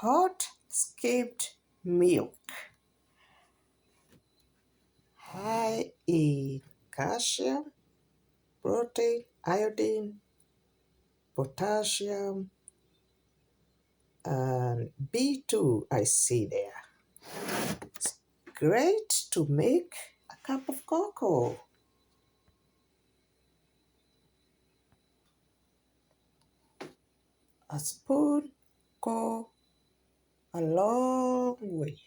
hot skimmed milk, high in calcium, protein, iodine, potassium, and B2 I see there. It's great to make a cup of cocoa. A spoon go a long way.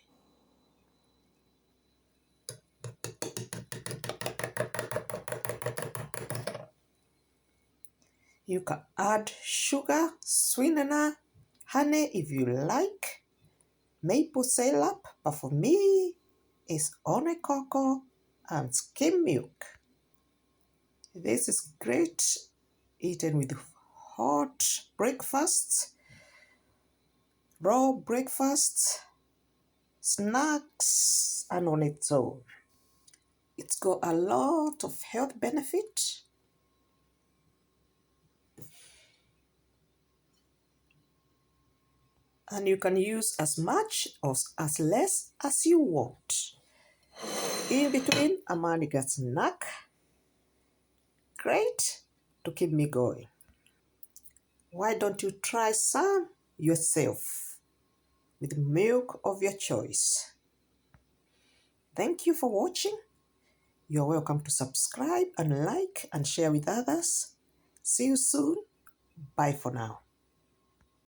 You can add sugar, sweetener, honey if you like, maple syrup, but for me, it's only cocoa and skim milk. This is great eaten with hot breakfast, raw breakfast, snacks, and on its own. It's got a lot of health benefit. And you can use as much or as less as you want. In between, a man gets snack. Great to keep me going. Why don't you try some yourself with milk of your choice? Thank you for watching. You're welcome to subscribe and like and share with others. See you soon. Bye for now.